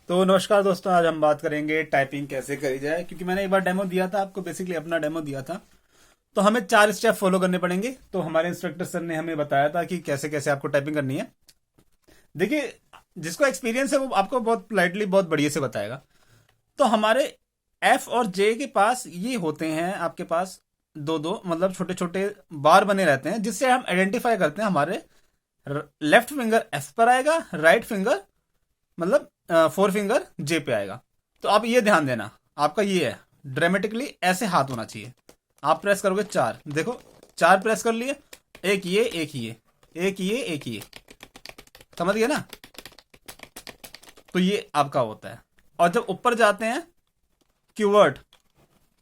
तो नमस्कार दोस्तों, आज हम बात करेंगे टाइपिंग कैसे करी जाए। क्योंकि मैंने एक बार डेमो दिया था आपको, बेसिकली अपना डेमो दिया था। तो हमें 4 स्टेप फॉलो करने पड़ेंगे। तो हमारे इंस्ट्रक्टर सर ने हमें बताया था कि कैसे कैसे आपको टाइपिंग करनी है। देखिए, जिसको एक्सपीरियंस है वो आपको बहुत पोलाइटली बहुत बढ़िया से बताएगा। तो हमारे एफ और जे के पास ये होते हैं, आपके पास दो दो मतलब छोटे छोटे बार बने रहते हैं, जिससे हम आइडेंटिफाई करते हैं हमारे लेफ्ट फिंगर एफ पर आएगा, राइट फिंगर मतलब फोर फिंगर जे पे आएगा। तो आप ये ध्यान देना, आपका ये है ड्रामेटिकली ऐसे हाथ होना चाहिए। आप प्रेस करोगे चार, देखो 4 प्रेस कर लिए, एक ये एक ये एक ये एक ये, समझ गए ना। तो ये आपका होता है। और जब ऊपर जाते हैं क्यूवर्ड,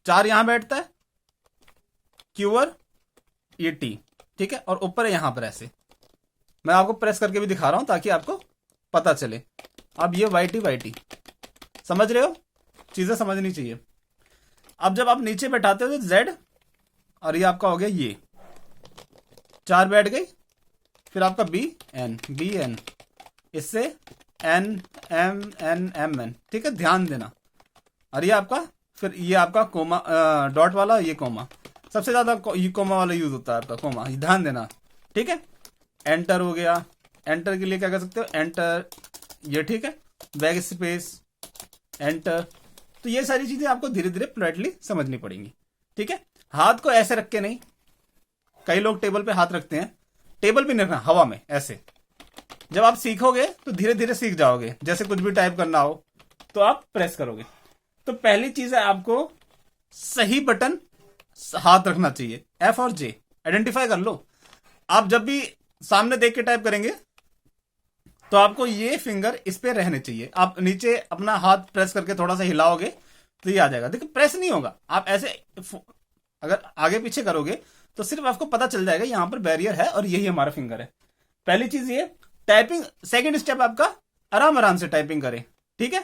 4 यहां बैठता है, क्यूवर ये टी, ठीक है। और ऊपर है यहां पर ऐसे। मैं आपको प्रेस करके भी दिखा रहा हूं ताकि आपको पता चले। अब ये वाई टी वाई टी, समझ रहे हो, चीजें समझनी चाहिए। अब जब आप नीचे बैठाते हो तो जेड, और ये आपका हो गया ये 4 बैठ गई। फिर आपका बी एन, इससे N M N M N, ठीक है, ध्यान देना। और ये आपका, फिर ये आपका कोमा, डॉट वाला, ये कोमा, सबसे ज्यादा ये कोमा वाला यूज होता है आपका, कोमा, ध्यान देना, ठीक है। एंटर हो गया। एंटर के लिए क्या कर सकते हो, एंटर, ये ठीक है, बैक स्पेस, एंटर। तो ये सारी चीजें आपको धीरे धीरे पोलाइटली समझनी पड़ेंगी, ठीक है। हाथ को ऐसे रख के नहीं, कई लोग टेबल पे हाथ रखते हैं, टेबल पे नहीं रखना, हवा में ऐसे। जब आप सीखोगे तो धीरे धीरे सीख जाओगे। जैसे कुछ भी टाइप करना हो तो आप प्रेस करोगे। तो पहली चीज है, आपको सही बटन हाथ रखना चाहिए। एफ और जे आइडेंटिफाई कर लो। आप जब भी सामने देख के टाइप करेंगे तो आपको ये फिंगर इस पे रहने चाहिए। आप नीचे अपना हाथ प्रेस करके थोड़ा सा हिलाओगे तो ये आ जाएगा। देखो, प्रेस नहीं होगा, आप ऐसे अगर आगे पीछे करोगे तो सिर्फ आपको पता चल जाएगा यहां पर बैरियर है और यही हमारा फिंगर है। पहली चीज ये टाइपिंग। सेकंड स्टेप आपका आराम आराम से टाइपिंग करें, ठीक है।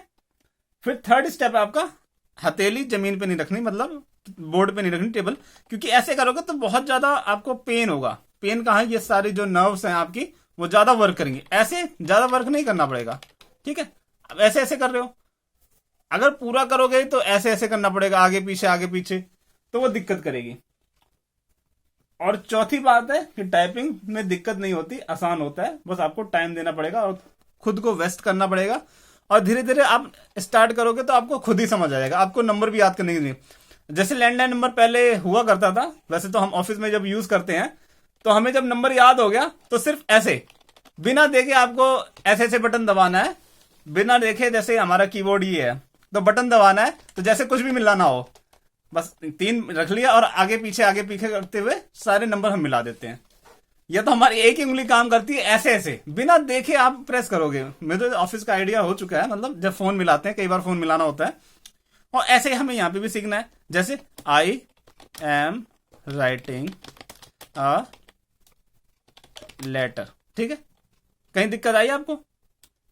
फिर थर्ड स्टेप आपका हथेली जमीन पे नहीं रखनी, मतलब बोर्ड पे नहीं रखनी, टेबल। क्योंकि ऐसे करोगे तो बहुत ज्यादा आपको पेन होगा। पेन कहाँ है, ये सारी जो नर्व्स हैं आपकी वो ज्यादा वर्क करेंगे। ऐसे ज्यादा वर्क नहीं करना पड़ेगा, ठीक है। अब ऐसे ऐसे कर रहे हो, अगर पूरा करोगे तो ऐसे ऐसे करना पड़ेगा, आगे पीछे, तो वो दिक्कत करेगी। और चौथी बात है कि टाइपिंग में दिक्कत नहीं होती, आसान होता है, बस आपको टाइम देना पड़ेगा और खुद को वेस्ट करना पड़ेगा। और धीरे धीरे आप स्टार्ट करोगे तो आपको खुद ही समझ आ जाएगा। आपको नंबर भी याद करने की नहीं। जैसे लैंडलाइन नंबर पहले हुआ करता था, वैसे तो हम ऑफिस में जब यूज करते हैं तो हमें जब नंबर याद हो गया तो सिर्फ ऐसे बिना देखे आपको ऐसे ऐसे बटन दबाना है। बिना देखे, जैसे हमारा कीबोर्ड ही है तो बटन दबाना है, तो जैसे कुछ भी मिलाना हो, बस 3 रख लिया और आगे पीछे करते हुए सारे नंबर हम मिला देते हैं। यह तो हमारी एक ही उंगली काम करती है, ऐसे ऐसे बिना देखे आप प्रेस करोगे। मेरे तो ऑफिस का आइडिया हो चुका है, मतलब जब फोन मिलाते हैं, कई बार फोन मिलाना होता है। और ऐसे ही हमें यहां पे भी सीखना है। जैसे I am writing a letter, ठीक है। कहीं दिक्कत आई आपको?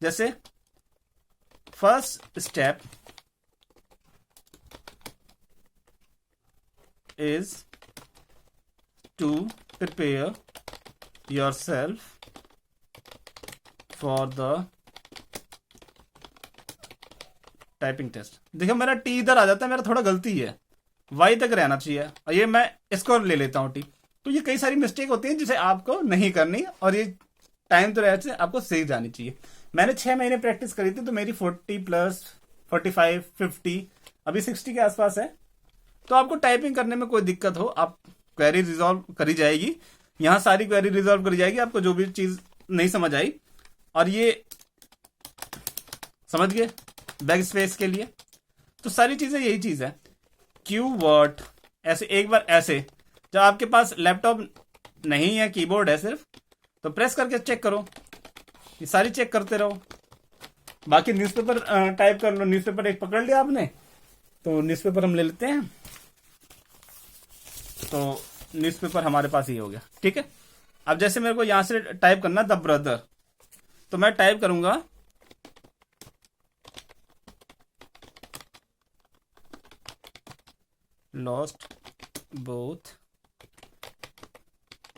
जैसे first step is to prepare yourself for the typing test. देखो, मेरा टी इधर आ जाता है, मेरा थोड़ा गलती है, वाई तक रहना चाहिए, और ये मैं इसको ले लेता हूं टी। तो ये कई सारी मिस्टेक होती है जिसे आपको नहीं करनी, और ये टाइम तो रहते आपको सीख जानी चाहिए। मैंने 6 महीने प्रैक्टिस करी थी, तो मेरी 40 प्लस 45 50 अभी 60 के आसपास है। तो आपको टाइपिंग करने में कोई दिक्कत हो, आप क्वेरी रिजॉल्व करी जाएगी। यहां सारी क्वेरी रिजॉल्व करी जाएगी, आपको जो भी चीज नहीं समझ आई। और ये समझ गए बैक स्पेस के लिए। तो सारी चीजें यही चीज है। क्यू वर्ड ऐसे, एक बार ऐसे, जब आपके पास लैपटॉप नहीं है, कीबोर्ड है सिर्फ, तो प्रेस करके चेक करो, ये सारी चेक करते रहो। बाकी न्यूज़पेपर टाइप कर लो। न्यूज़पेपर एक पकड़ लिया आपने, तो न्यूज़पेपर हम ले लेते हैं। तो न्यूज़पेपर हमारे पास ही हो गया, ठीक है। अब जैसे मेरे को यहां से टाइप करना द ब्रदर, तो मैं टाइप करूंगा lost both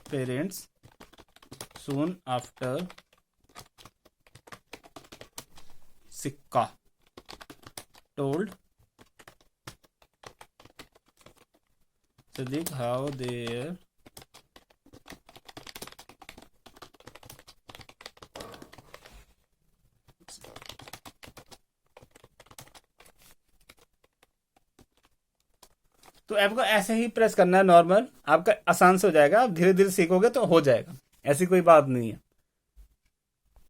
parents soon after सिक्का, told Siddiq how their तो आपको ऐसे ही प्रेस करना है नॉर्मल, आपका आसान से हो जाएगा, आप धीरे धीरे सीखोगे तो हो जाएगा, ऐसी कोई बात नहीं है।